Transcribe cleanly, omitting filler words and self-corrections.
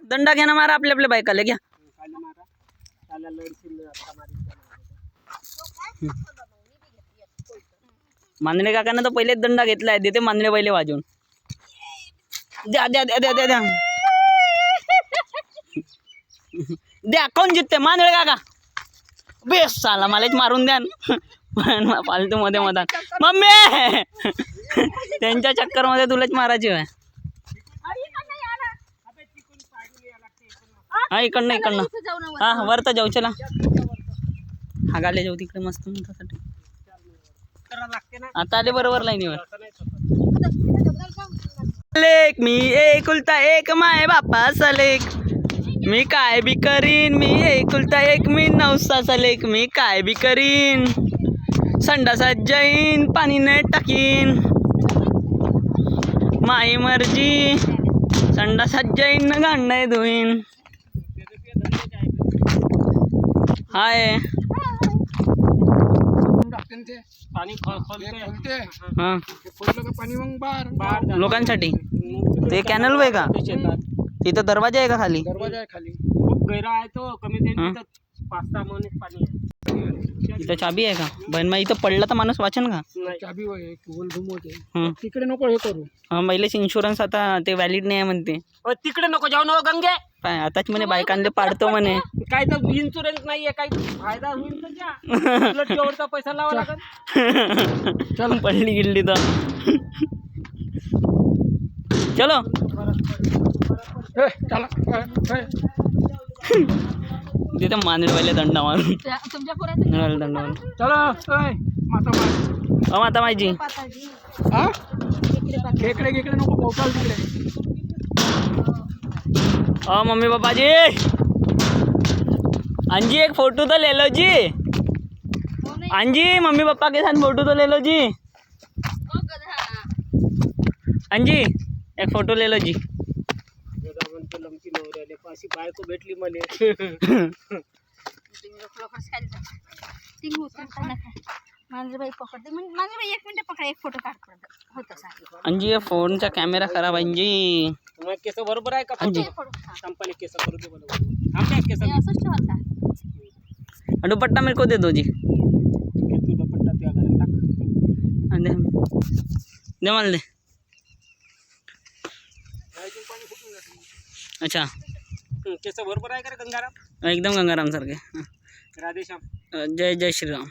दंडा घ्या ना, मारा आपल्या आपल्या बायकाला घ्या. मांदणे काकांना तर पहिलेच दंडा घेतलाय. देते मांदणे पहिले वाजवून. द्या द्या द्या द्या द्या द्या द्या. कोण जितते? मांदळे काका. बेस साला मलाच मारून द्या फालतू मध्ये मधात. मम्मी त्यांच्या चक्कर मध्ये तुलाच मारायची आहे. हा इकडनं इकडनं. हा वर तर जाऊ. चला हा गाले जाऊ तिकडे मस्त मोठ्यासाठी. आता आले बरोबर लाईनीवर. लेक मी एकुलता एक माय बापाचा लेक. मी काय बी करीन. मी एकुलता एक मी नवसाचा लेक. मी काय बी करीन. संडासात जाईन पाणी नाही टाकीन. माई मर्जी. संडासात जाईन न गांड नाही धुईन. हाय लोकांसाठी ते कॅनल वे का? तिथं दरवाजा आहे का खाली? दरवाजा आहे खाली. खूप गैरा आहे तो. कमी 5-6 महिने पाणी आहे. इथं चाबी आहे का? बहन मग इथं पडला तर माणूस वाचन का? चाबी गोल घुमवते. तिकडे नको हे करू. महिलेच इन्शुरन्स आता ते व्हॅलिड नाही आहे म्हणते. तिकडे नको जाऊ ना गंगे. काय आताच म्हणे बायकांले पाडतो म्हणे. काय तर इन्शुरन्स नाहीये. काही फायदा होईल तर द्या. उलट एवढा पैसा लावा लागेल. चल पडली गिल्ली तर. चलो तिथे मांदळ पहिले दंडा मारून. दंडा मारून. चलो माता माझी. खेकडे गिकडे नको पोचाल तिकडे. मम्मी पापा जी. अंजी एक फोटो तो ले लो जी. अंजी मम्मी पापा के साथ फोटो तो ले लो जी. अंजी एक फोटो ले लो जी. अशी बायको भेटली मले. अंजी ये फोनचा कॅमेरा खराब. अंजी मग केस बरोबर आहे का? कंपनी केस करू दे बरोबर. आमच्या केस दुपट्टा मेरे को दे दो जी. तू दुपट्टा त्या घरात टाक. दे मला दे. अच्छा केस बरोबर आहे का रे गंगाराम? एकदम गंगाराम सारखे. राधेश्याम. जय जय श्रीराम.